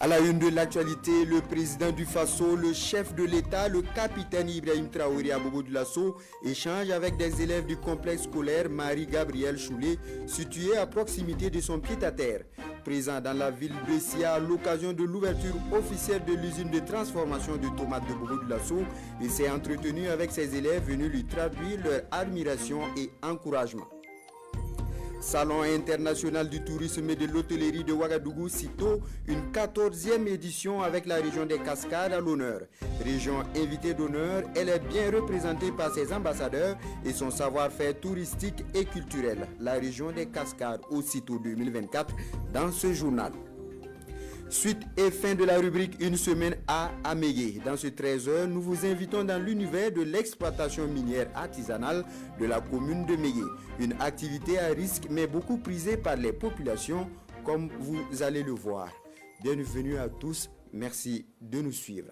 À la une de l'actualité, le président du Faso, le chef de l'État, le capitaine Ibrahim Traoré à Bobo-Dioulasso échange avec des élèves du complexe scolaire Marie-Gabrielle Choulet, situé à proximité de son pied-à-terre. Présent dans la ville de Sia à l'occasion de l'ouverture officielle de l'usine de transformation de tomates de Bobo-Dioulasso, il s'est entretenu avec ses élèves venus lui traduire leur admiration et encouragement. Salon international du tourisme et de l'hôtellerie de Ouagadougou, CITO, une 14e édition avec la région des Cascades à l'honneur. Région invitée d'honneur, elle est bien représentée par ses ambassadeurs et son savoir-faire touristique et culturel. La région des Cascades au CITO 2024 dans ce journal. Suite et fin de la rubrique Une semaine à Amégué. Dans ce 13h, nous vous invitons dans l'univers de l'exploitation minière artisanale de la commune de Mégué. Une activité à risque mais beaucoup prisée par les populations, comme vous allez le voir. Bienvenue à tous, merci de nous suivre.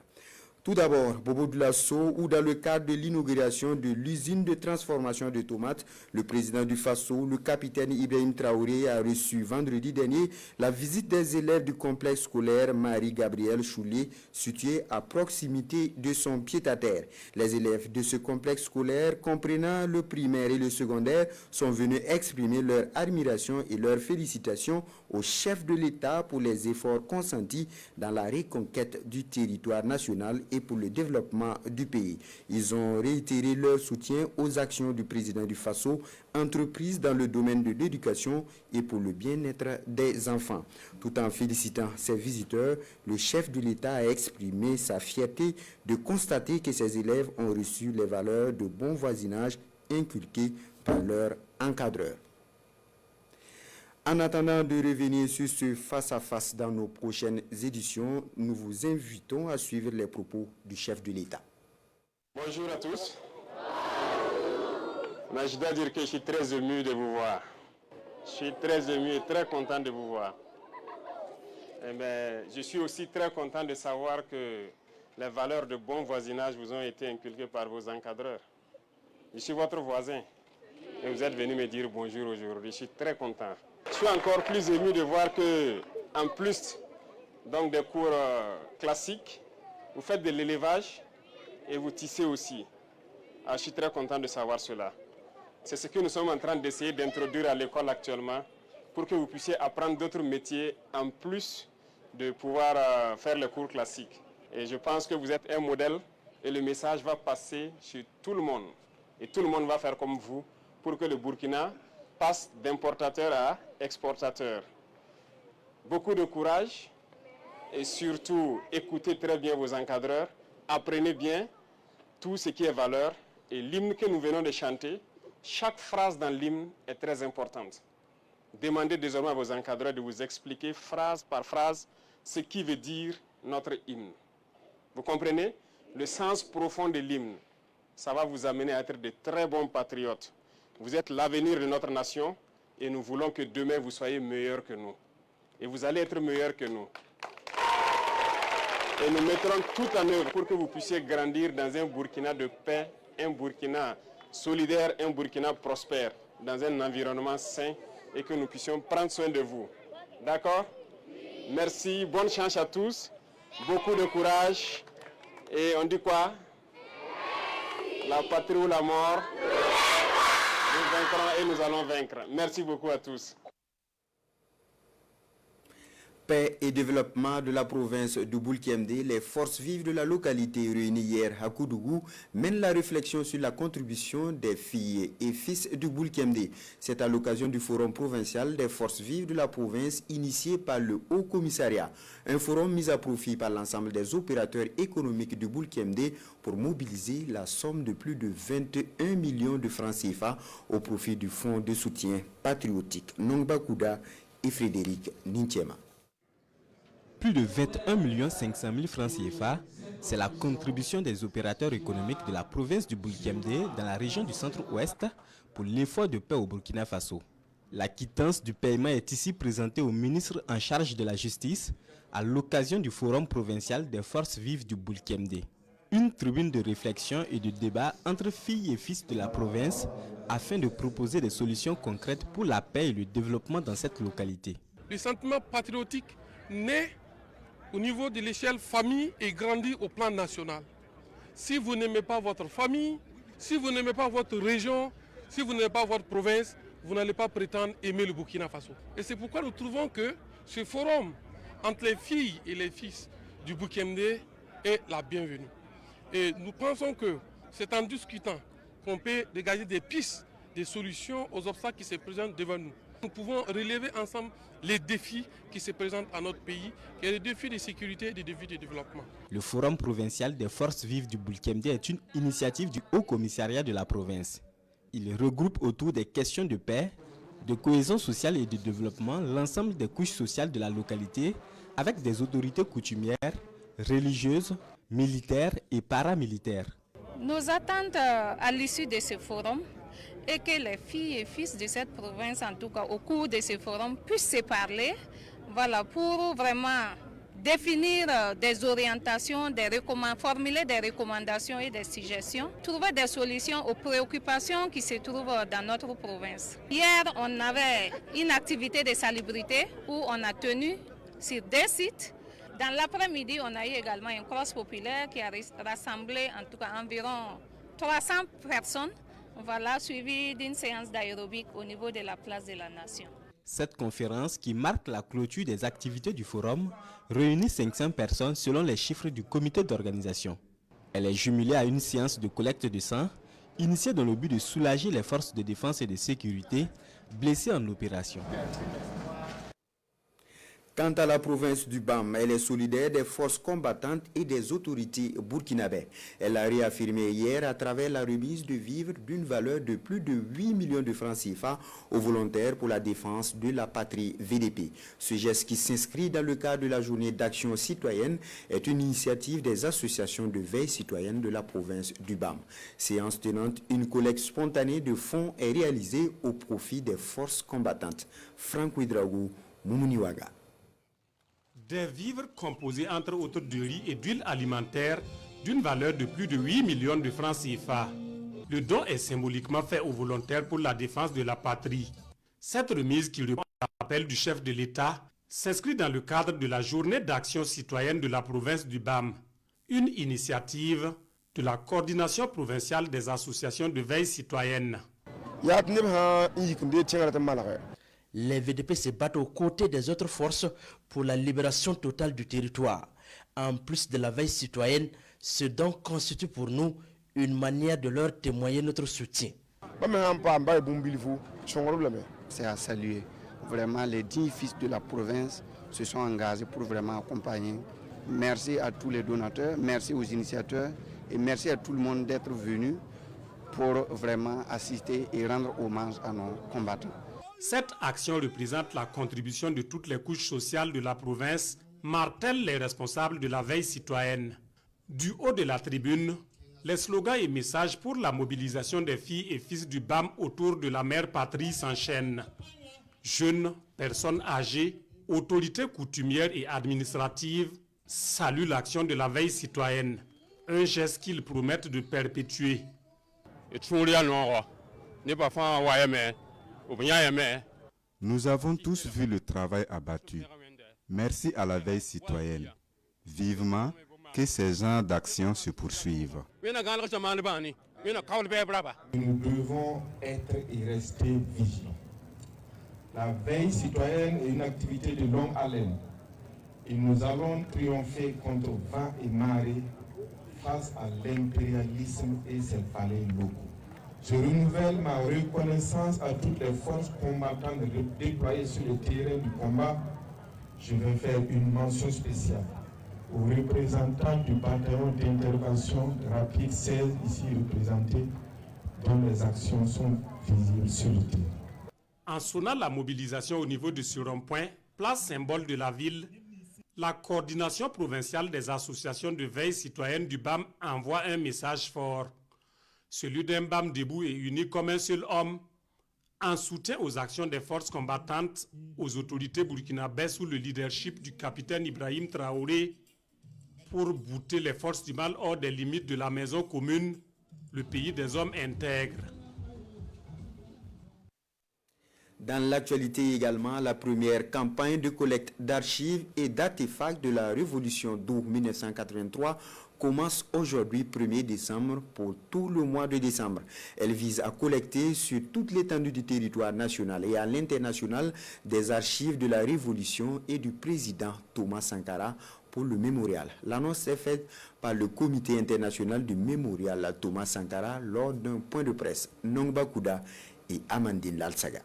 Tout d'abord, Bobo-Dioulasso, où dans le cadre de l'inauguration de l'usine de transformation de tomates, le président du Faso, le capitaine Ibrahim Traoré, a reçu vendredi dernier la visite des élèves du complexe scolaire Marie-Gabrielle Choulet, situé à proximité de son pied-à-terre. Les élèves de ce complexe scolaire, comprenant le primaire et le secondaire, sont venus exprimer leur admiration et leurs félicitations au chef de l'État pour les efforts consentis dans la reconquête du territoire national et pour le développement du pays. Ils ont réitéré leur soutien aux actions du président du Faso, entreprises dans le domaine de l'éducation et pour le bien-être des enfants. Tout en félicitant ses visiteurs, le chef de l'État a exprimé sa fierté de constater que ses élèves ont reçu les valeurs de bon voisinage inculquées par leur encadreur. En attendant de revenir sur ce face-à-face dans nos prochaines éditions, nous vous invitons à suivre les propos du chef de l'État. Bonjour à tous. Mais je dois dire que je suis très ému de vous voir. Je suis très ému et très content de vous voir. Je suis aussi très content de savoir que les valeurs de bon voisinage vous ont été inculquées par vos encadreurs. Je suis votre voisin et vous êtes venu me dire bonjour aujourd'hui. Je suis très content. Je suis encore plus ému de voir que, en plus donc, des cours classiques, vous faites de l'élevage et vous tissez aussi. Je suis très content de savoir cela. C'est ce que nous sommes en train d'essayer d'introduire à l'école actuellement pour que vous puissiez apprendre d'autres métiers en plus de pouvoir faire les cours classiques. Et je pense que vous êtes un modèle et le message va passer sur tout le monde. Et tout le monde va faire comme vous pour que le Burkina passe d'importateur à exportateur. Beaucoup de courage et surtout écoutez très bien vos encadreurs, apprenez bien tout ce qui est valeur et l'hymne que nous venons de chanter, chaque phrase dans l'hymne est très importante. Demandez désormais à vos encadreurs de vous expliquer phrase par phrase ce qui veut dire notre hymne. Vous comprenez? Le sens profond de l'hymne, ça va vous amener à être de très bons patriotes. Vous êtes l'avenir de notre nation et nous voulons que demain vous soyez meilleurs que nous. Et vous allez être meilleurs que nous. Et nous mettrons tout en œuvre pour que vous puissiez grandir dans un Burkina de paix, un Burkina solidaire, un Burkina prospère, dans un environnement sain et que nous puissions prendre soin de vous. D'accord? Merci, bonne chance à tous, beaucoup de courage. Et on dit quoi? La patrie ou la mort? Nous vaincrons et nous allons vaincre. Merci beaucoup à tous. Paix et développement de la province de Boulkiemde, les forces vives de la localité réunies hier à Koudougou mènent la réflexion sur la contribution des filles et fils du Boulkiemde. C'est à l'occasion du forum provincial des forces vives de la province initié par le Haut Commissariat. Un forum mis à profit par l'ensemble des opérateurs économiques du Boulkiemde pour mobiliser la somme de plus de 21 millions de francs CFA au profit du fonds de soutien patriotique Nongba Kouda et Frédéric Nintiema. Plus de 21 500 000 francs CFA, c'est la contribution des opérateurs économiques de la province du Boulkiemde dans la région du centre-ouest pour l'effort de paix au Burkina Faso. La quittance du paiement est ici présentée au ministre en charge de la justice à l'occasion du forum provincial des forces vives du Boulkiemde. Une tribune de réflexion et de débat entre filles et fils de la province afin de proposer des solutions concrètes pour la paix et le développement dans cette localité. Le sentiment patriotique naît au niveau de l'échelle famille et grandir au plan national. Si vous n'aimez pas votre famille, si vous n'aimez pas votre région, si vous n'aimez pas votre province, vous n'allez pas prétendre aimer le Burkina Faso. Et c'est pourquoi nous trouvons que ce forum entre les filles et les fils du Burkina est la bienvenue. Et nous pensons que c'est en discutant qu'on peut dégager des pistes, des solutions aux obstacles qui se présentent devant nous. Nous pouvons relever ensemble les défis qui se présentent à notre pays, qui sont les défis de sécurité et les défis de développement. Le Forum provincial des forces vives du Bulkemde est une initiative du Haut Commissariat de la province. Il regroupe autour des questions de paix, de cohésion sociale et de développement l'ensemble des couches sociales de la localité avec des autorités coutumières, religieuses, militaires et paramilitaires. Nos attentes à l'issue de ce forum est que les filles et fils de cette province, en tout cas au cours de ce forum, puissent se parler, voilà, pour vraiment définir des orientations, formuler des recommandations et des suggestions, trouver des solutions aux préoccupations qui se trouvent dans notre province. Hier, on avait une activité de salubrité où on a tenu sur 2 sites. Dans l'après-midi, on a eu également une crosse populaire qui a rassemblé en tout cas environ 300 personnes, voilà, suivie d'une séance d'aérobic au niveau de la place de la Nation. Cette conférence, qui marque la clôture des activités du forum, réunit 500 personnes selon les chiffres du comité d'organisation. Elle est jumelée à une séance de collecte de sang, initiée dans le but de soulager les forces de défense et de sécurité blessées en opération. Quant à la province du BAM, elle est solidaire des forces combattantes et des autorités burkinabées. Elle a réaffirmé hier à travers la remise de vivres d'une valeur de plus de 8 millions de francs CFA aux volontaires pour la défense de la patrie VDP. Ce geste qui s'inscrit dans le cadre de la journée d'action citoyenne est une initiative des associations de veille citoyenne de la province du BAM. Séance tenante, une collecte spontanée de fonds est réalisée au profit des forces combattantes. Franck Ouedraogo, Moumouniwaga. Des vivres composés entre autres de riz et d'huile alimentaire d'une valeur de plus de 8 millions de francs CFA. Le don est symboliquement fait aux volontaires pour la défense de la patrie. Cette remise qui répond à l'appel du chef de l'État s'inscrit dans le cadre de la journée d'action citoyenne de la province du BAM, une initiative de la coordination provinciale des associations de veille citoyenne. Les VDP se battent aux côtés des autres forces pour la libération totale du territoire. En plus de la veille citoyenne, ce don constitue pour nous une manière de leur témoigner notre soutien. C'est à saluer. Vraiment, les 10 fils de la province se sont engagés pour vraiment accompagner. Merci à tous les donateurs, merci aux initiateurs et merci à tout le monde d'être venu pour vraiment assister et rendre hommage à nos combattants. Cette action représente la contribution de toutes les couches sociales de la province, martèlent les responsables de la veille citoyenne. Du haut de la tribune, les slogans et messages pour la mobilisation des filles et fils du BAM autour de la mère patrie s'enchaînent. Jeunes, personnes âgées, autorités coutumières et administratives saluent l'action de la veille citoyenne, un geste qu'ils promettent de perpétuer. Nous avons tous vu le travail abattu. Merci à la veille citoyenne. Vivement que ces genres d'actions se poursuivent. Nous devons être et rester vigilants. La veille citoyenne est une activité de longue haleine et nous allons triompher contre vent et marée face à l'impérialisme et ses palais locaux. Je renouvelle ma reconnaissance à toutes les forces combattantes déployées sur le terrain du combat. Je vais faire une mention spéciale aux représentants du bataillon d'intervention rapide 16 ici représentés, dont les actions sont visibles sur le terrain. En sonnant la mobilisation au niveau de ce rond-point, place symbole de la ville, la coordination provinciale des associations de veille citoyenne du BAM envoie un message fort. Celui d'un BAM debout et uni comme un seul homme, en soutien aux actions des forces combattantes, aux autorités burkinabèses sous le leadership du capitaine Ibrahim Traoré, pour bouter les forces du mal hors des limites de la maison commune, le pays des hommes intègres. Dans l'actualité également, la première campagne de collecte d'archives et d'artefacts de la Révolution d'août 1983 commence aujourd'hui 1er décembre pour tout le mois de décembre. Elle vise à collecter sur toute l'étendue du territoire national et à l'international des archives de la Révolution et du président Thomas Sankara pour le mémorial. L'annonce est faite par le Comité international du mémorial Thomas Sankara lors d'un point de presse. Nongba Kouda et Amandine Lalsaga.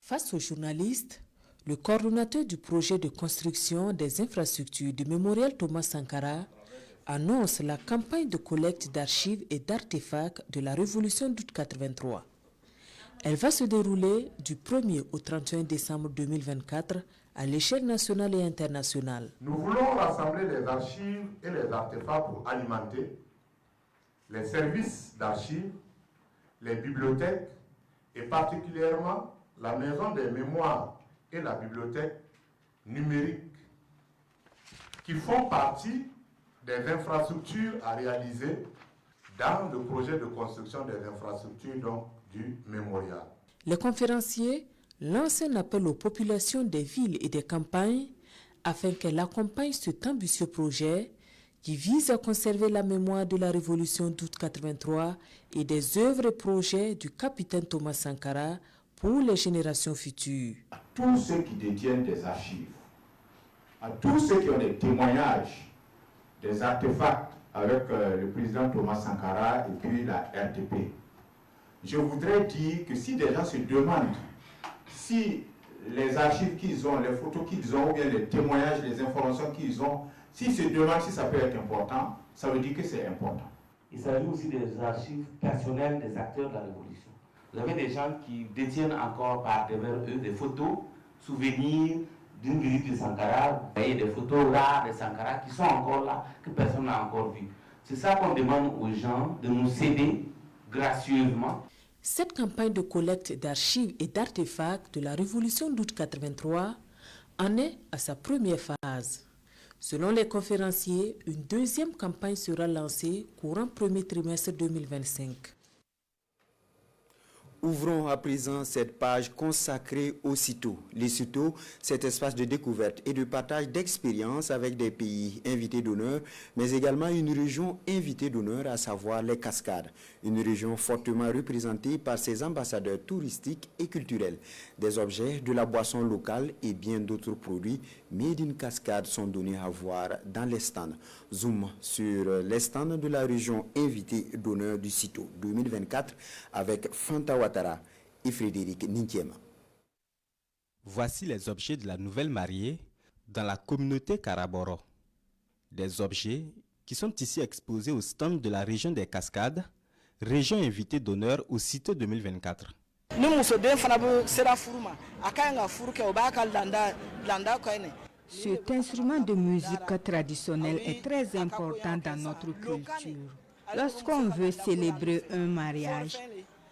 Face aux journalistes, le coordonnateur du projet de construction des infrastructures du mémorial Thomas Sankara annonce la campagne de collecte d'archives et d'artefacts de la Révolution d'août 83. Elle va se dérouler du 1er au 31 décembre 2024 à l'échelle nationale et internationale. Nous voulons rassembler les archives et les artefacts pour alimenter les services d'archives, les bibliothèques et particulièrement la maison des mémoires et la bibliothèque numérique qui font partie des infrastructures à réaliser dans le projet de construction des infrastructures donc, du mémorial. Les conférenciers lancent un appel aux populations des villes et des campagnes afin qu'elles accompagnent cet ambitieux projet qui vise à conserver la mémoire de la Révolution d'août 83 et des œuvres et projets du capitaine Thomas Sankara pour les générations futures. À tous ceux qui détiennent des archives, à tous ceux qui ont des témoignages, des artefacts avec le président Thomas Sankara et puis la RDP. Je voudrais dire que si des gens se demandent si les archives qu'ils ont, les photos qu'ils ont, ou bien les témoignages, les informations qu'ils ont, s'ils se demandent si ça peut être important, ça veut dire que c'est important. Il s'agit aussi des archives personnelles des acteurs de la Révolution. Vous avez des gens qui détiennent encore par devers eux des photos, souvenirs d'une visite de Sankara, et des photos rares de Sankara qui sont encore là, que personne n'a encore vu. C'est ça qu'on demande aux gens de nous céder gracieusement. Cette campagne de collecte d'archives et d'artefacts de la Révolution d'août 83 en est à sa première phase. Selon les conférenciers, une deuxième campagne sera lancée courant premier trimestre 2025. Ouvrons à présent cette page consacrée aux CITO. Les CITO, cet espace de découverte et de partage d'expériences avec des pays invités d'honneur, mais également une région invitée d'honneur, à savoir les Cascades. Une région fortement représentée par ses ambassadeurs touristiques et culturels. Des objets, de la boisson locale et bien d'autres produits made in Cascade sont donnés à voir dans les stands. Zoom sur les stands de la région invitée d'honneur du CITO 2024 avec Fanta Ouattara et Frédéric Nintiema. Voici les objets de la nouvelle mariée dans la communauté Karaboro. Des objets qui sont ici exposés au stand de la région des Cascades, région invitée d'honneur au CITO 2024. Cet instrument de musique traditionnelle est très important dans notre culture. Lorsqu'on veut célébrer un mariage,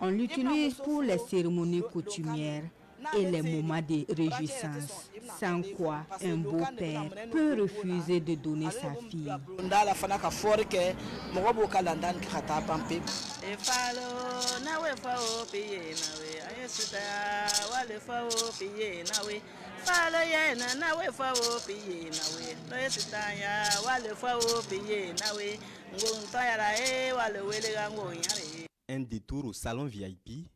on l'utilise pour les cérémonies coutumières et les moments de réjouissance, sans quoi un beau-père peut refuser de donner sa fille. Un détour au salon VIP,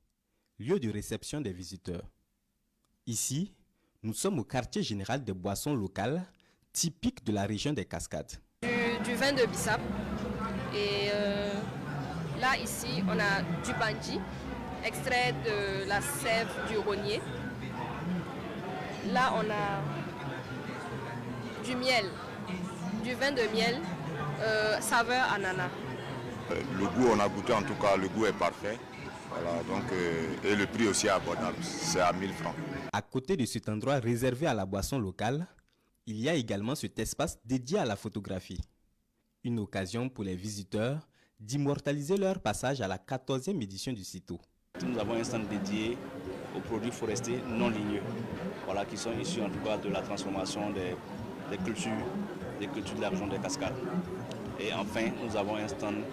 lieu de réception des visiteurs. Ici, nous sommes au quartier général des boissons locales, typiques de la région des Cascades. Du vin de Bissap. Et là, ici, on a du bandji, extrait de la sève du rognier. Là, on a du miel, du vin de miel, saveur ananas. Le goût, on a goûté en tout cas, le goût est parfait. Voilà, donc, et le prix aussi est abordable, c'est à 1000 francs. À côté de cet endroit réservé à la boisson locale, il y a également cet espace dédié à la photographie. Une occasion pour les visiteurs d'immortaliser leur passage à la 14e édition du CITO. Nous avons un stand dédié aux produits forestiers non ligneux, voilà, qui sont issus en tout cas de la transformation des cultures de la région des Cascades. Et enfin, nous avons un stand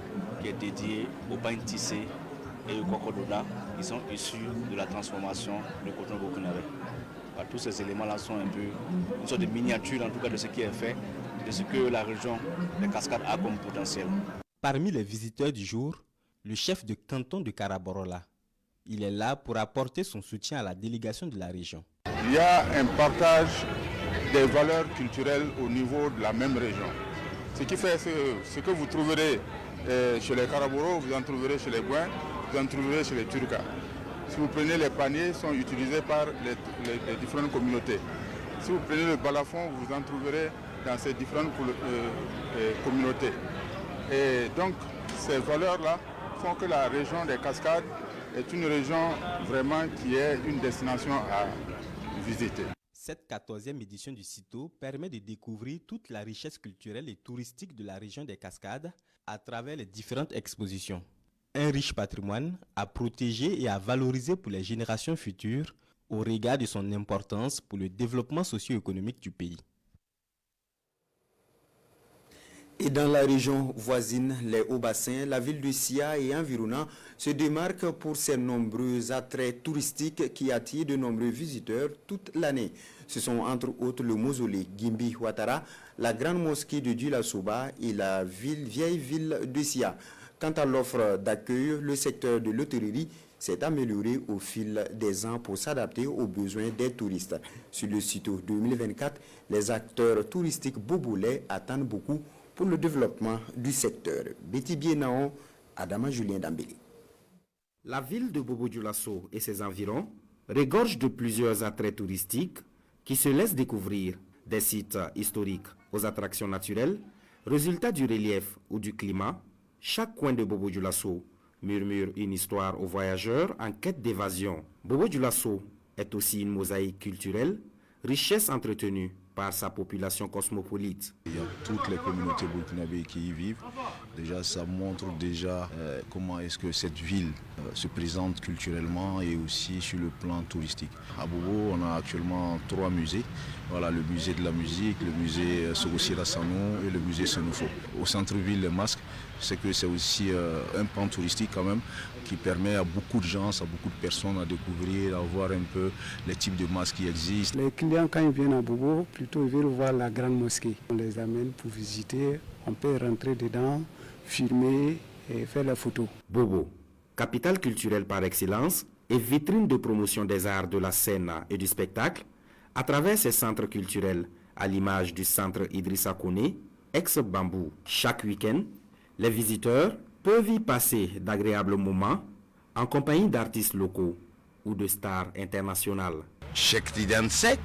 qui est dédié au pain tissé et au cocododa, qui sont issus de la transformation du coton burkinabé. Tous ces éléments-là sont un peu une sorte de miniature en tout cas de ce qui est fait, de ce que la région des Cascades a comme potentiel. Parmi les visiteurs du jour, le chef de canton de Karaborola. Il est là pour apporter son soutien à la délégation de la région. Il y a un partage des valeurs culturelles au niveau de la même région. Ce qui fait ce que vous trouverez chez les Karaboros, vous en trouverez chez les Gouins, vous en trouverez chez les Turcas. Si vous prenez les paniers, ils sont utilisés par les différentes communautés. Si vous prenez le balafon, vous en trouverez dans ces différentes communautés. Et donc, ces valeurs-là font que la région des Cascades est une région vraiment qui est une destination à visiter. Cette 14e édition du CITO permet de découvrir toute la richesse culturelle et touristique de la région des Cascades à travers les différentes expositions. Un riche patrimoine à protéger et à valoriser pour les générations futures au regard de son importance pour le développement socio-économique du pays. Et dans la région voisine, les Hauts-Bassins, la ville de Sia et environnants se démarque pour ses nombreux attraits touristiques qui attirent de nombreux visiteurs toute l'année. Ce sont entre autres le mausolée Gimbi Ouattara, la grande mosquée de Dioula-Soba et la vieille ville de Sia. Quant à l'offre d'accueil, le secteur de l'hôtellerie s'est amélioré au fil des ans pour s'adapter aux besoins des touristes. Sur le CITO 2024, les acteurs touristiques bobolais attendent beaucoup pour le développement du secteur. Betty Bienaon, Adama Julien Dambélé. La ville de Bobo-Dioulasso et ses environs regorge de plusieurs attraits touristiques qui se laissent découvrir, des sites historiques aux attractions naturelles, résultats du relief ou du climat. Chaque coin de Bobo-Dioulasso murmure une histoire aux voyageurs en quête d'évasion. Bobo-Dioulasso est aussi une mosaïque culturelle, richesse entretenue par sa population cosmopolite. Il y a toutes les communautés burkinabées qui y vivent. Déjà, ça montre comment est-ce que cette ville se présente culturellement et aussi sur le plan touristique. À Bobo, on a actuellement 3 musées. Voilà, le musée de la musique, le musée Sogosira Sanou et le musée Senufo. Au centre-ville, les masques, c'est que c'est aussi un pan touristique quand même qui permet à beaucoup de gens, à beaucoup de personnes à découvrir, à voir un peu les types de masques qui existent. Les clients, quand ils viennent à Bobo, plutôt ils veulent voir la grande mosquée. On les amène pour visiter, on peut rentrer dedans, filmer et faire la photo. Bobo, capitale culturelle par excellence et vitrine de promotion des arts de la scène et du spectacle, à travers ses centres culturels, à l'image du centre Idrissa Kone, ex-Bambou. Chaque week-end, les visiteurs peuvent y passer d'agréables moments en compagnie d'artistes locaux ou de stars internationales. Cheikh Tidiane Seck,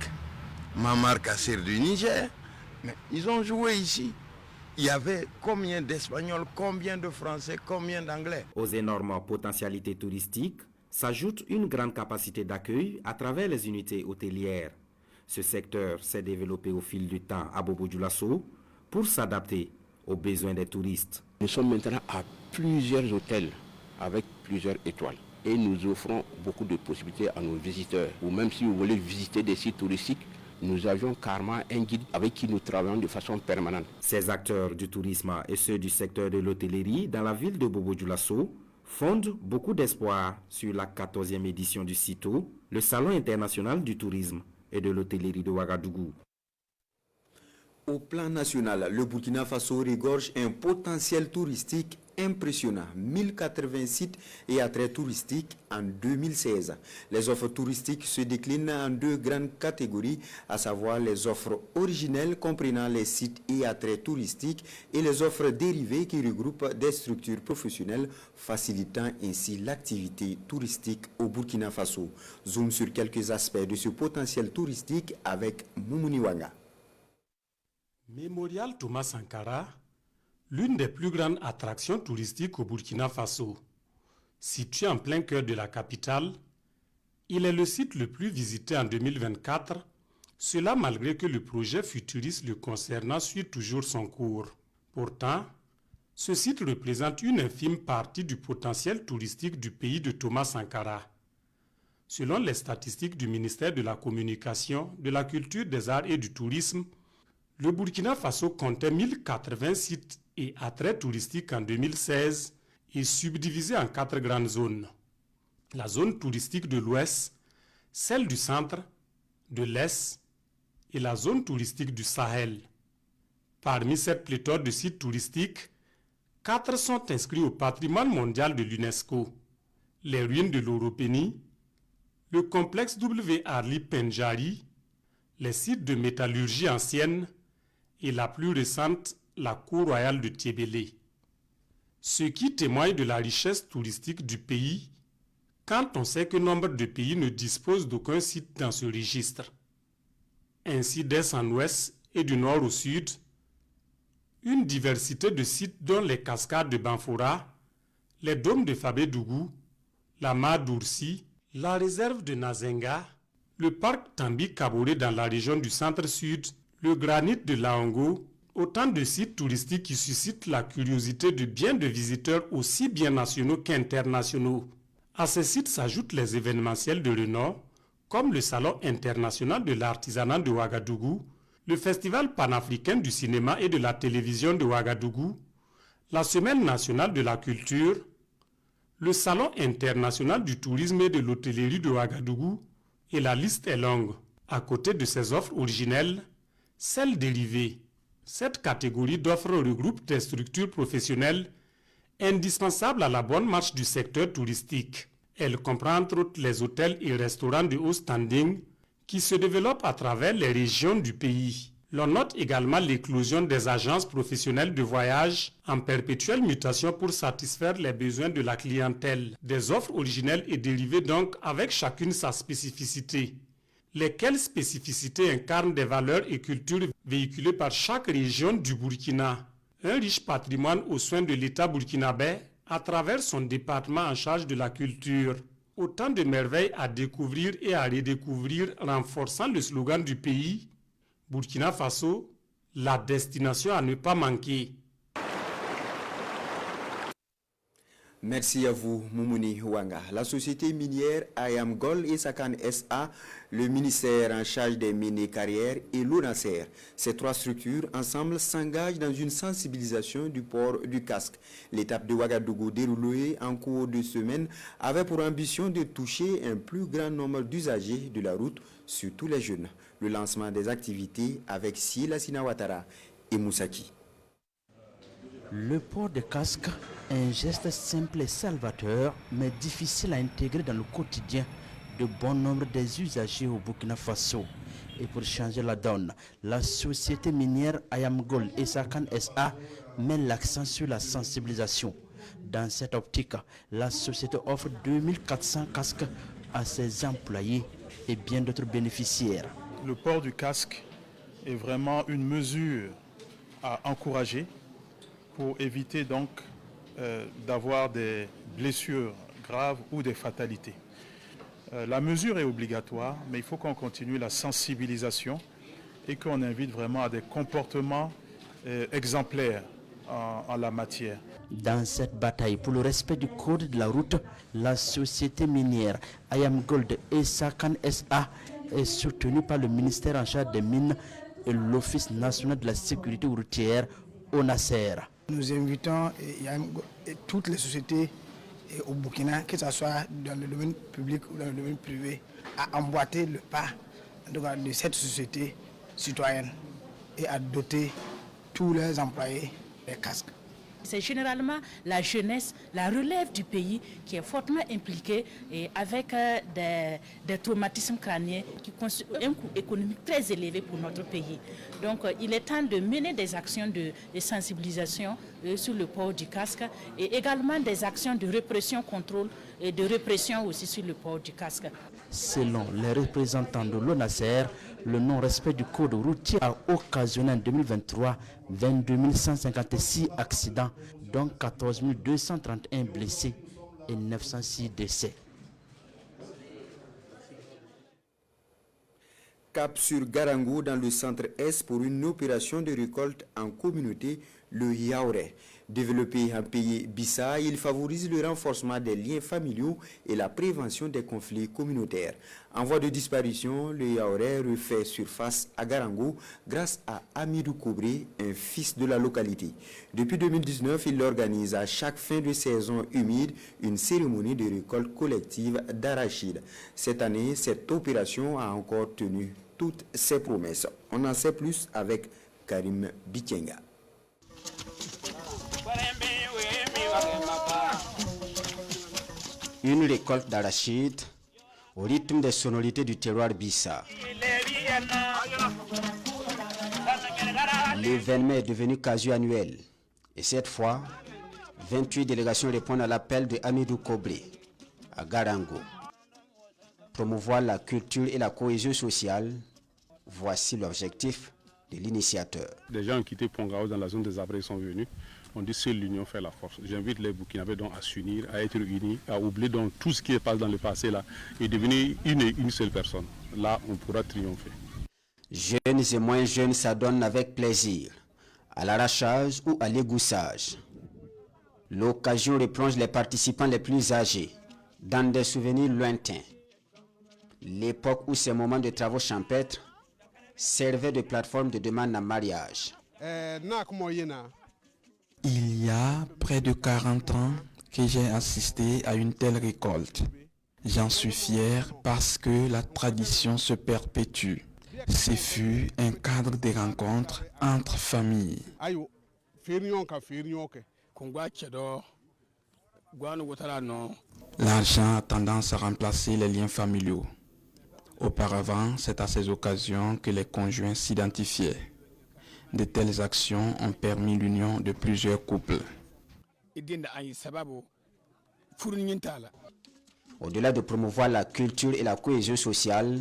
Mamar Kassir du Niger, mais ils ont joué ici. Il y avait combien d'Espagnols, combien de Français, combien d'Anglais? Aux énormes potentialités touristiques s'ajoute une grande capacité d'accueil à travers les unités hôtelières. Ce secteur s'est développé au fil du temps à Bobo-Dioulasso pour s'adapter aux besoins des touristes. Nous sommes maintenant à plusieurs hôtels avec plusieurs étoiles et nous offrons beaucoup de possibilités à nos visiteurs. Ou même si vous voulez visiter des sites touristiques, nous avions carrément un guide avec qui nous travaillons de façon permanente. Ces acteurs du tourisme et ceux du secteur de l'hôtellerie dans la ville de Bobo-Dioulasso fondent beaucoup d'espoir sur la 14e édition du CITO, le Salon international du tourisme et de l'hôtellerie de Ouagadougou. Au plan national, le Burkina Faso regorge un potentiel touristique impressionnant. 1080 sites et attraits touristiques en 2016. Les offres touristiques se déclinent en 2 grandes catégories, à savoir les offres originelles comprenant les sites et attraits touristiques et les offres dérivées qui regroupent des structures professionnelles facilitant ainsi l'activité touristique au Burkina Faso. Zoom sur quelques aspects de ce potentiel touristique avec Moumouni Wanga. Mémorial Thomas Sankara, l'une des plus grandes attractions touristiques au Burkina Faso. Situé en plein cœur de la capitale, il est le site le plus visité en 2024, cela malgré que le projet futuriste le concernant suit toujours son cours. Pourtant, ce site représente une infime partie du potentiel touristique du pays de Thomas Sankara. Selon les statistiques du ministère de la Communication, de la Culture, des Arts et du Tourisme, le Burkina Faso comptait 1080 sites et attraits touristiques en 2016 et subdivisés en 4 grandes zones. la zone touristique de l'Ouest, celle du centre, de l'Est et la zone touristique du Sahel. Parmi cette pléthore de sites touristiques, 4 sont inscrits au patrimoine mondial de l'UNESCO. Les ruines de l'Oropénie, le complexe W. Arli Penjari, les sites de métallurgie ancienne et la plus récente, la cour royale de Tiébélé. Ce qui témoigne de la richesse touristique du pays quand on sait que nombre de pays ne disposent d'aucun site dans ce registre. Ainsi, d'est en ouest et du nord au sud, une diversité de sites dont les cascades de Banfora, les dômes de Fabé-Dougou, la mare d'Oursi, la réserve de Nazenga, le parc Tambi-Kaboré dans la région du centre-sud, le granit de Laongo, autant de sites touristiques qui suscitent la curiosité de bien de visiteurs aussi bien nationaux qu'internationaux. À ces sites s'ajoutent les événementiels de renom, comme le Salon international de l'artisanat de Ouagadougou, le Festival panafricain du cinéma et de la télévision de Ouagadougou, la Semaine nationale de la culture, le Salon international du tourisme et de l'hôtellerie de Ouagadougou, et la liste est longue. À côté de ces offres originelles, celles dérivées. Cette catégorie d'offres regroupe des structures professionnelles indispensables à la bonne marche du secteur touristique. Elle comprend entre autres les hôtels et restaurants de haut standing qui se développent à travers les régions du pays. L'on note également l'éclosion des agences professionnelles de voyage en perpétuelle mutation pour satisfaire les besoins de la clientèle. Des offres originelles et dérivées donc avec chacune sa spécificité. Lesquelles spécificités incarnent des valeurs et cultures véhiculées par chaque région du Burkina. Un riche patrimoine aux soins de l'État burkinabé à travers son département en charge de la culture. Autant de merveilles à découvrir et à redécouvrir, renforçant le slogan du pays, Burkina Faso, la destination à ne pas manquer. Merci à vous, Moumouni Ouanga. La société minière Ayamgol et Sakan SA, le ministère en charge des mines et carrières et l'ONASER. Ces 3 structures, ensemble, s'engagent dans une sensibilisation du port du casque. L'étape de Ouagadougou déroulée en cours de semaine avait pour ambition de toucher un plus grand nombre d'usagers de la route, surtout les jeunes. Le lancement des activités avec Sila Sinawatara et Moussaki. Le port de casque est un geste simple et salvateur, mais difficile à intégrer dans le quotidien de bon nombre des usagers au Burkina Faso. Et pour changer la donne, la société minière Ayamgol et Sakan SA met l'accent sur la sensibilisation. Dans cette optique, la société offre 2400 casques à ses employés et bien d'autres bénéficiaires. Le port du casque est vraiment une mesure à encourager pour éviter donc d'avoir des blessures graves ou des fatalités. La mesure est obligatoire, mais il faut qu'on continue la sensibilisation et qu'on invite vraiment à des comportements exemplaires en la matière. Dans cette bataille pour le respect du code de la route, la société minière Ayamgold et Sakan SA est soutenue par le ministère en charge des mines et l'Office national de la sécurité routière, ONASER. Nous invitons toutes les sociétés au Burkina, que ce soit dans le domaine public ou dans le domaine privé, à emboîter le pas de cette société citoyenne et à doter tous leurs employés des casques. C'est généralement la jeunesse, la relève du pays qui est fortement impliquée et avec des traumatismes crâniens qui constituent un coût économique très élevé pour notre pays. Donc il est temps de mener des actions de sensibilisation sur le port du casque et également des actions de répression, contrôle et de répression aussi sur le port du casque. Selon les représentants de l'ONASER, le non-respect du code routier a occasionné en 2023 22 156 accidents, dont 14 231 blessés et 906 décès. Cap sur Garangou dans le centre-est pour une opération de récolte en communauté, le Yaouré. Développé en pays Bissa, il favorise le renforcement des liens familiaux et la prévention des conflits communautaires. En voie de disparition, le Yaoré refait surface à Garango grâce à Amidou Kobré, un fils de la localité. Depuis 2019, il organise à chaque fin de saison humide une cérémonie de récolte collective d'arachide. Cette année, cette opération a encore tenu toutes ses promesses. On en sait plus avec Karim Bitienga. Une récolte d'arachide au rythme des sonorités du terroir Bissa. L'événement est devenu quasi annuel. Et cette fois, 28 délégations répondent à l'appel de Amidou Kobré à Garango. Promouvoir la culture et la cohésion sociale, voici l'objectif de l'initiateur. Des gens ont quitté Pongao dans la zone des Abrés sont venus. On dit seule l'union fait la force. J'invite les Burkinabés donc à s'unir, à être unis, à oublier donc tout ce qui est passé dans le passé là et devenir une seule personne. Là, on pourra triompher. Jeunes et moins jeunes s'adonnent avec plaisir à l'arrachage ou à l'égoussage. L'occasion replonge les participants les plus âgés dans des souvenirs lointains. L'époque où ces moments de travaux champêtres servaient de plateforme de demande en mariage. Il y a près de 40 ans que j'ai assisté à une telle récolte. J'en suis fier parce que la tradition se perpétue. Ce fut un cadre de rencontre entre familles. L'argent a tendance à remplacer les liens familiaux. Auparavant, c'est à ces occasions que les conjoints s'identifiaient. De telles actions ont permis l'union de plusieurs couples. Au-delà de promouvoir la culture et la cohésion sociale,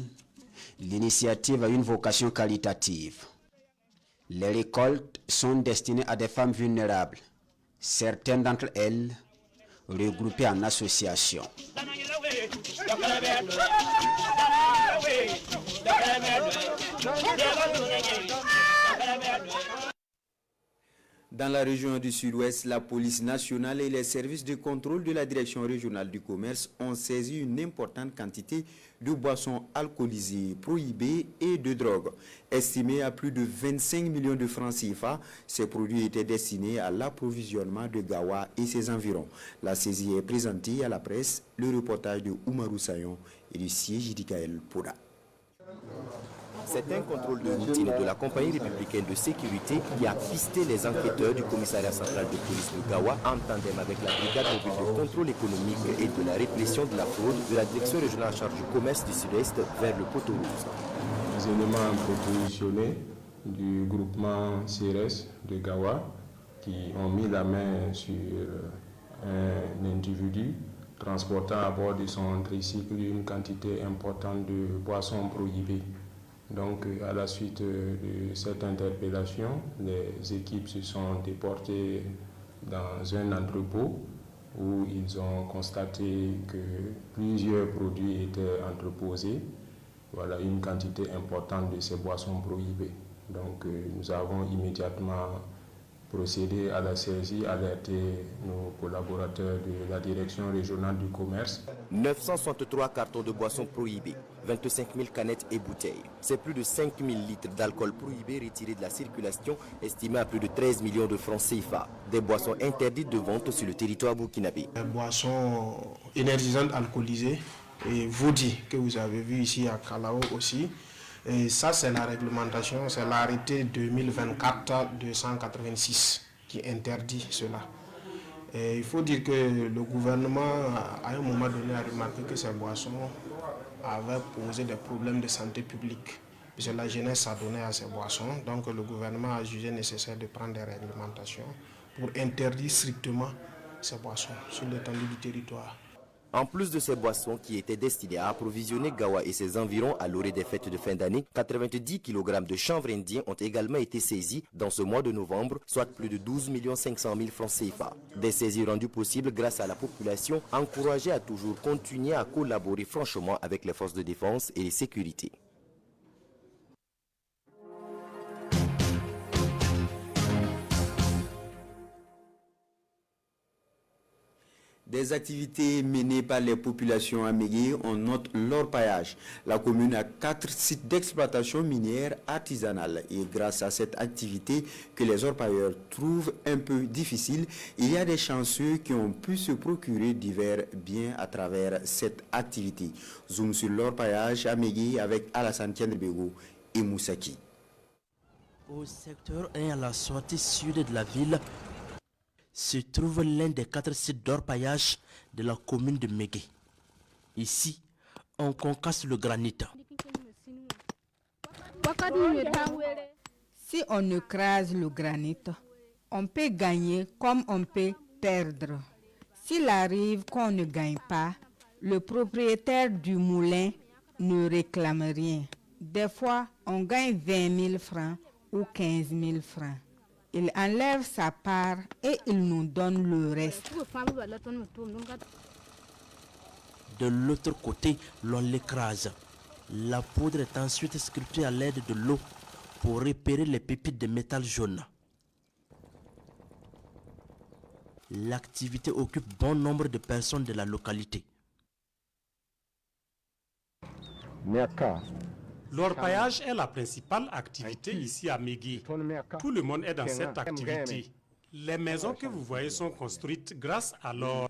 l'initiative a une vocation qualitative. Les récoltes sont destinées à des femmes vulnérables, certaines d'entre elles regroupées en associations. Dans la région du Sud-Ouest, la police nationale et les services de contrôle de la direction régionale du commerce ont saisi une importante quantité de boissons alcoolisées prohibées et de drogue. Estimé à plus de 25 millions de francs CFA, ces produits étaient destinés à l'approvisionnement de Gawa et ses environs. La saisie est présentée à la presse, le reportage de Oumarou Sayon et du siège d'Ikaël Poda. C'est un contrôle de routine de la compagnie républicaine de sécurité qui a pisté les enquêteurs du commissariat central de police de Gawa en tandem avec la brigade mobile de contrôle économique et de la répression de la fraude de la direction régionale en charge du commerce du Sud-Est vers le poteau rouge. Les éléments propositionnés du groupement CRS de Gawa qui ont mis la main sur un individu transportant à bord de son tricycle une quantité importante de boissons prohibées. Donc, à la suite de cette interpellation, les équipes se sont déportées dans un entrepôt où ils ont constaté que plusieurs produits étaient entreposés. Voilà une quantité importante de ces boissons prohibées. Donc, nous avons immédiatement procédé à la saisie, alerté nos collaborateurs de la direction régionale du commerce. 963 cartons de boissons prohibées, 25 000 canettes et bouteilles. C'est plus de 5 000 litres d'alcool prohibé retirés de la circulation, estimé à plus de 13 millions de francs CFA. Des boissons interdites de vente sur le territoire burkinabé. Les boissons énergisantes alcoolisées et Vodi que vous avez vu ici à Kalao aussi. Et ça, c'est la réglementation, c'est l'arrêté 2024-286 qui interdit cela. Et il faut dire que le gouvernement, à un moment donné, a remarqué que ces boissons avaient posé des problèmes de santé publique. Puisque la jeunesse s'adonnait à ces boissons, donc le gouvernement a jugé nécessaire de prendre des réglementations pour interdire strictement ces boissons sur l'étendue du territoire. En plus de ces boissons qui étaient destinées à approvisionner Gawa et ses environs à l'orée des fêtes de fin d'année, 90 kg de chanvre indien ont également été saisis dans ce mois de novembre, soit plus de 12 500 000 francs CFA. Des saisies rendues possibles grâce à la population encouragée à toujours continuer à collaborer franchement avec les forces de défense et de sécurité. Des activités menées par les populations à Mégué, on note l'orpaillage. La commune a 4 sites d'exploitation minière artisanale et grâce à cette activité que les orpailleurs trouvent un peu difficile, il y a des chanceux qui ont pu se procurer divers biens à travers cette activité. Zoom sur l'orpaillage à Mégué avec Alassane Kendebego et Moussaki. Au secteur 1 à la sortie sud de la ville, se trouve l'un des 4 sites d'orpaillage de la commune de Mégué. Ici, on concasse le granit. Si on écrase le granit, on peut gagner comme on peut perdre. S'il arrive qu'on ne gagne pas, le propriétaire du moulin ne réclame rien. Des fois, on gagne 20 000 francs ou 15 000 francs. Il enlève sa part et il nous donne le reste. De l'autre côté, l'on l'écrase. La poudre est ensuite sculptée à l'aide de l'eau pour repérer les pépites de métal jaune. L'activité occupe bon nombre de personnes de la localité. L'orpaillage est la principale activité ici à Mégué. Tout le monde est dans cette activité. Les maisons que vous voyez sont construites grâce à l'or.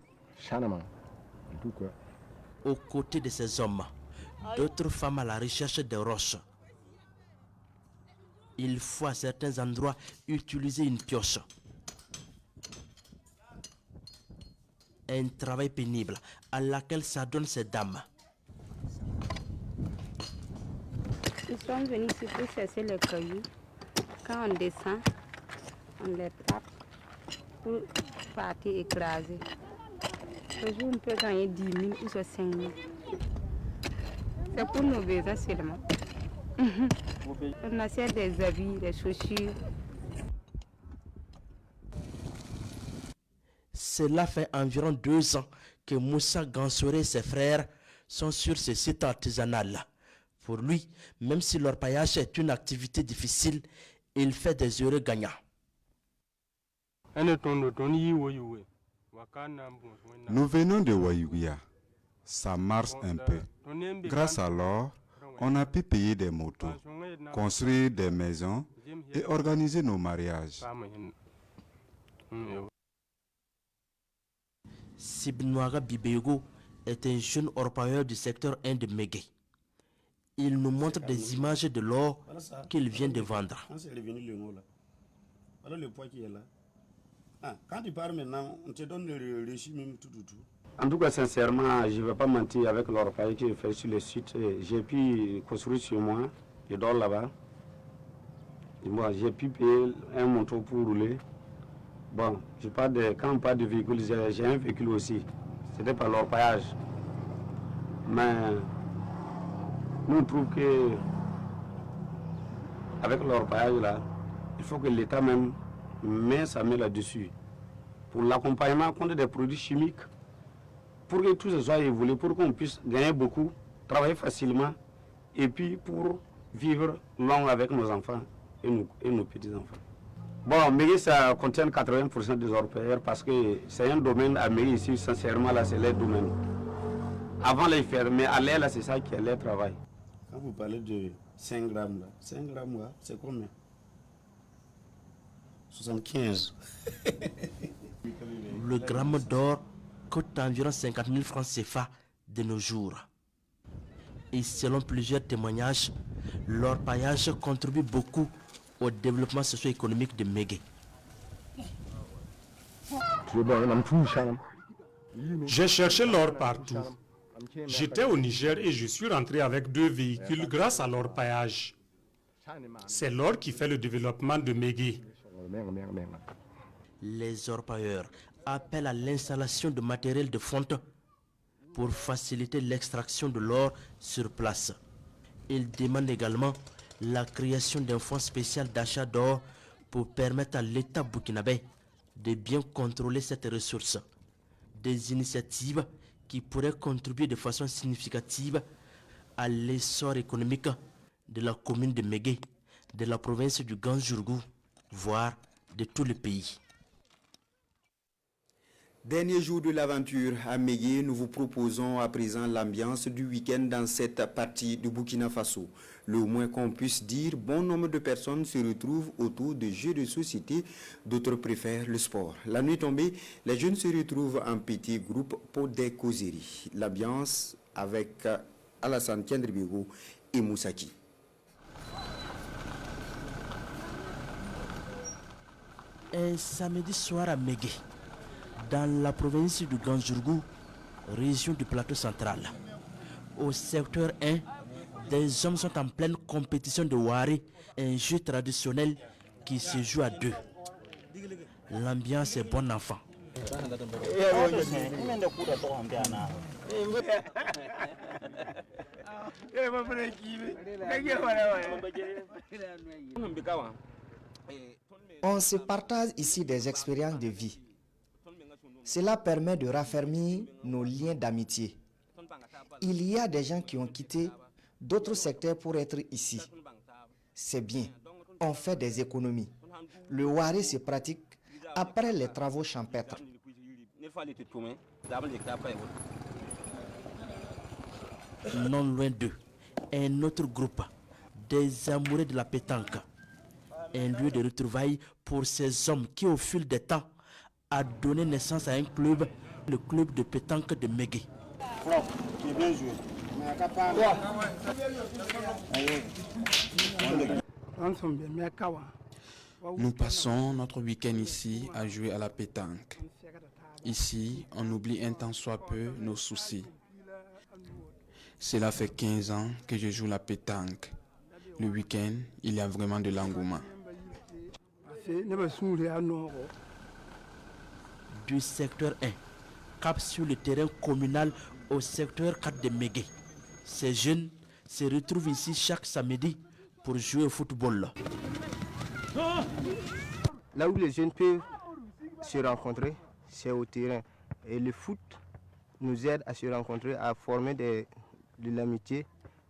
Aux côtés de ces hommes, d'autres femmes à la recherche des roches. Il faut à certains endroits utiliser une pioche. Un travail pénible à laquelle s'adonnent ces dames. Nous sommes venus ici pour chercher les cailloux. Quand on descend, on les tape pour partir écraser. Le jour, on peut gagner 10 000 ou 5 000. C'est pour nos besoins seulement. On achète des habits, des chaussures. Cela fait environ 2 ans que Moussa Gansouré et ses frères sont sur ce site artisanal. Pour lui, même si l'orpaillage est une activité difficile, il fait des heureux gagnants. Nous venons de Wayouya. Ça marche un peu. Grâce à l'or, on a pu payer des motos, construire des maisons et organiser nos mariages. Sibnouaga Bibego est un jeune orpailleur du secteur 1 de Mégué. Il nous montre des images de l'or qu'il vient de vendre. Voilà le poids qui est là. Quand tu pars maintenant, on te donne le régime même tout. En tout cas, sincèrement, je ne vais pas mentir avec l'orpaillage que je fais sur le site. J'ai pu construire sur moi, je dors là-bas. Moi, j'ai pu payer un moto pour rouler. Bon, quand on parle de véhicule, j'ai un véhicule aussi. C'était pas l'orpaillage. Mais nous, on trouve que avec l'orpaillage là, il faut que l'État même met sa main là-dessus. Pour l'accompagnement contre des produits chimiques, pour que tout ça soit évolué, pour qu'on puisse gagner beaucoup, travailler facilement, et puis pour vivre long avec nos enfants et nos petits-enfants. Bon, Mégué, ça contient 80% des orpailleurs parce que c'est un domaine à Mégué ici, sincèrement, là, c'est leur domaine. Avant les faire, mais à l'air, là, c'est ça qui est leur travail. Quand vous parlez de 5 grammes, là, 5 grammes, là, c'est combien? 75. Le gramme d'or coûte environ 50 000 francs CFA de nos jours. Et selon plusieurs témoignages, l'orpaillage contribue beaucoup au développement socio-économique de Mégué. J'ai cherché l'or partout. J'étais au Niger et je suis rentré avec 2 véhicules grâce à l'orpaillage. C'est l'or qui fait le développement de Mégué. Les orpailleurs appellent à l'installation de matériel de fonte pour faciliter l'extraction de l'or sur place. Ils demandent également la création d'un fonds spécial d'achat d'or pour permettre à l'État burkinabé de bien contrôler cette ressource. Des initiatives qui pourraient contribuer de façon significative à l'essor économique de la commune de Mégué, de la province du Ganjourgou, voire de tout le pays. Dernier jour de l'aventure à Mégué, nous vous proposons à présent l'ambiance du week-end dans cette partie du Burkina Faso. Le moins qu'on puisse dire, bon nombre de personnes se retrouvent autour de jeux de société, d'autres préfèrent le sport. La nuit tombée, les jeunes se retrouvent en petits groupes pour des causeries. L'ambiance avec Alassane Kendribigo et Moussaki. Un samedi soir à Mégué, dans la province du Ganjourgou, région du plateau central. Au secteur 1, des hommes sont en pleine compétition de Wari, un jeu traditionnel qui se joue à deux. L'ambiance est bon enfant. On se partage ici des expériences de vie. Cela permet de raffermir nos liens d'amitié. Il y a des gens qui ont quitté d'autres secteurs pour être ici. C'est bien. On fait des économies. Le Wari se pratique après les travaux champêtres. Non loin d'eux, un autre groupe, des amoureux de la pétanque. Un lieu de retrouvailles pour ces hommes qui, au fil des temps, a donné naissance à un club, le club de pétanque de Mégué. Nous passons notre week-end ici à jouer à la pétanque. Ici, on oublie un temps soit peu nos soucis. Cela fait 15 ans que je joue la pétanque. Le week-end, il y a vraiment de l'engouement. Du secteur 1, cap sur le terrain communal au secteur 4 de Mégué. Ces jeunes se retrouvent ici chaque samedi pour jouer au football. Là où les jeunes peuvent se rencontrer, c'est au terrain. Et le foot nous aide à se rencontrer, à former de l'amitié.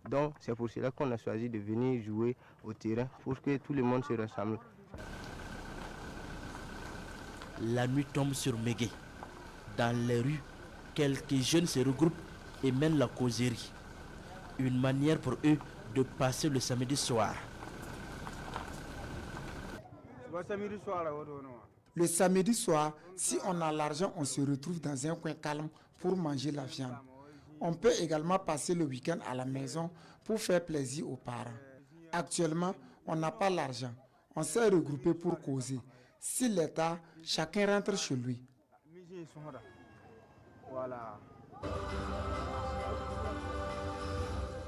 Donc c'est pour cela qu'on a choisi de venir jouer au terrain pour que tout le monde se rassemble. La nuit tombe sur Mégué. Dans les rues, quelques jeunes se regroupent et mènent la causerie. Une manière pour eux de passer le samedi soir. Le samedi soir, si on a l'argent, on se retrouve dans un coin calme pour manger la viande. On peut également passer le week-end à la maison pour faire plaisir aux parents. Actuellement, on n'a pas l'argent. On s'est regroupé pour causer. S'il est tard, chacun rentre chez lui.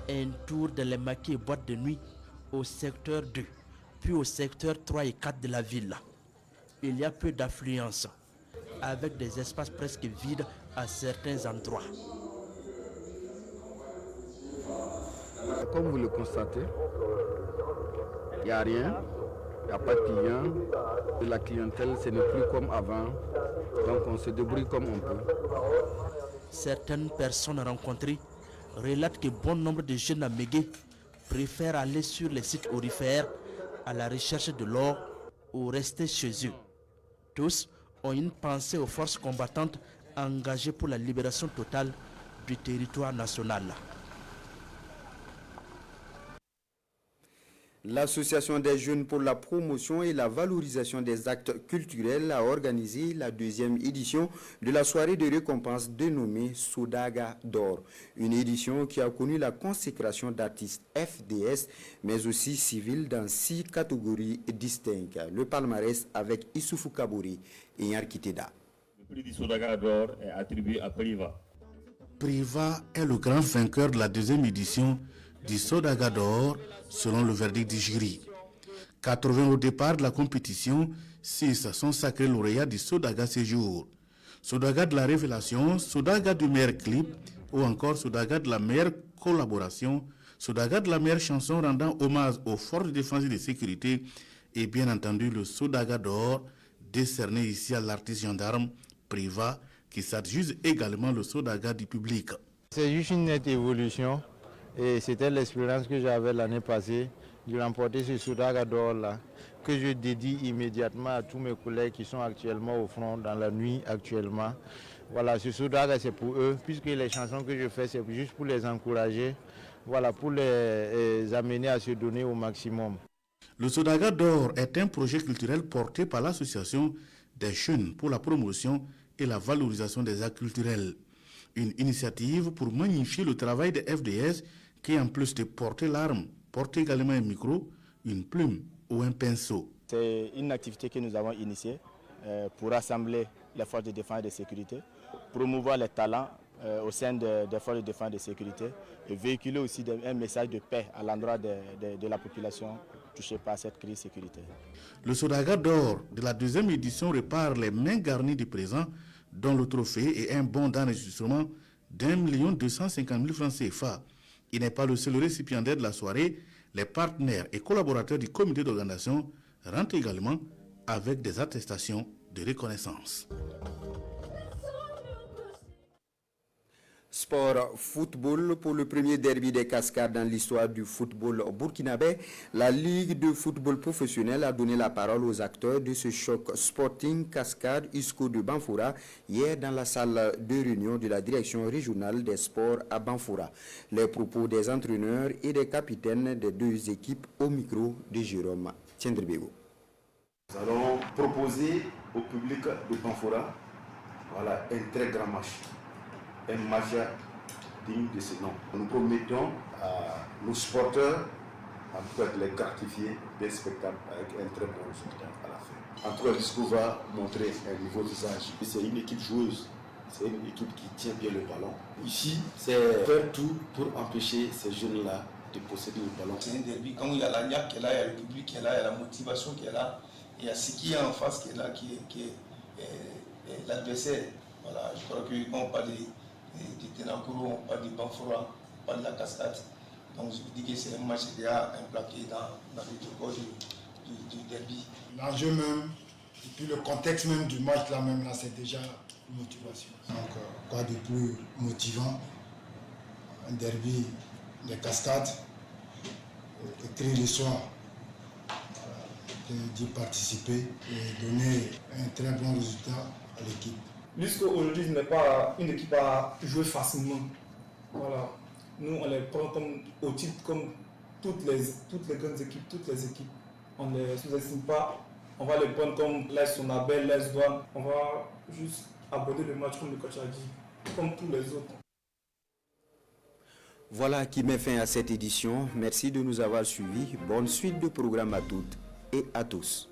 Un tour dans les maquis et boîtes de nuit au secteur 2, puis au secteur 3 et 4 de la ville. Il y a peu d'affluence, avec des espaces presque vides à certains endroits. Comme vous le constatez, il n'y a rien, il n'y a pas de clients. La clientèle, ce n'est plus comme avant, donc on se débrouille comme on peut. Certaines personnes rencontrées relatent que bon nombre de jeunes à Mégué préfèrent aller sur les sites aurifères à la recherche de l'or ou rester chez eux. Tous ont une pensée aux forces combattantes engagées pour la libération totale du territoire national. L'Association des jeunes pour la promotion et la valorisation des actes culturels a organisé la deuxième édition de la soirée de récompense dénommée Sodaga d'or. Une édition qui a connu la consécration d'artistes FDS, mais aussi civils dans 6 catégories distinctes. Le palmarès avec Issoufou Kabouri et Yarkiteda. Le prix du Sodaga d'or est attribué à Priva. Priva est le grand vainqueur de la deuxième édition du Sodaga d'or selon le verdict du jury. 80 au départ de la compétition, 6 sont sacrés lauréats du Sodaga séjour. Sodaga de la révélation, Sodaga du meilleur clip ou encore Sodaga de la meilleure collaboration, Sodaga de la meilleure chanson rendant hommage aux forces de défense et de sécurité et bien entendu le Sodaga d'or décerné ici à l'artiste gendarme Priva qui s'adjuge également le Sodaga du public. C'est juste une nette évolution. Et c'était l'expérience que j'avais l'année passée. de remporter ce Sodaga d'or là, que je dédie immédiatement à tous mes collègues qui sont actuellement au front dans la nuit actuellement. Voilà, ce Sodaga c'est pour eux, puisque les chansons que je fais c'est juste pour les encourager, voilà, pour les amener à se donner au maximum. Le Sodaga d'or est un projet culturel porté par l'association des jeunes pour la promotion et la valorisation des arts culturels. Une initiative pour magnifier le travail des FDS qui, en plus de porter l'arme, porte également un micro, une plume ou un pinceau. C'est une activité que nous avons initiée pour rassembler les forces de défense et de sécurité, promouvoir les talents au sein des forces de défense et de sécurité et véhiculer aussi un message de paix à l'endroit de la population touchée par cette crise sécuritaire. Le Sodaga d'or de la deuxième édition répare les mains garnies du présent, dont le trophée et un bon d'enregistrement d'1 250 000 francs CFA. Il n'est pas le seul récipiendaire de la soirée. Les partenaires et collaborateurs du comité d'organisation rentrent également avec des attestations de reconnaissance. Sport football pour le premier derby des Cascades dans l'histoire du football burkinabé. La Ligue de football professionnel a donné la parole aux acteurs de ce choc Sporting Cascade ISCO de Banfoura hier dans la salle de réunion de la direction régionale des sports à Banfoura. Les propos des entraîneurs et des capitaines des deux équipes au micro de Jérôme Tiendrebego. Nous allons proposer au public de Banfoura un très grand match. Un match digne de ce nom. Nous promettons à nos sporteurs de les gratifier d'un spectacle avec un très bon résultat à la fin. En tout cas, l'ISCO va montrer un nouveau visage. C'est une équipe joueuse, c'est une équipe qui tient bien le ballon. Ici, c'est faire tout pour empêcher ces jeunes-là de posséder le ballon. C'est un derby, quand il y a la niaque qui est là, il y a le public qui est là, il y a la motivation qui est là, il y a ce qui est en face qui est là, qui est l'adversaire. Voilà, je crois que quand on parle de Tenakuru, on parle de Banfoura, on parle de la Cascade. Donc je vous dis que c'est un match déjà implaqué dans le décor du derby. L'enjeu même, et puis le contexte même du match là même là, c'est déjà une motivation. Donc quoi de plus motivant, un derby des Cascades, écrire l'histoire, d'y participer et donner un très bon résultat à l'équipe. L'ISCO aujourd'hui n'est pas une équipe à jouer facilement. Voilà. Nous, on les prend comme au titre comme toutes les grandes équipes, toutes les équipes. On ne les sous-estime pas. On va les prendre comme l'AS Sonabel, l'AS Douane. On va juste aborder le match comme le coach a dit, comme tous les autres. Voilà qui met fin à cette édition. Merci de nous avoir suivis. Bonne suite de programme à toutes et à tous.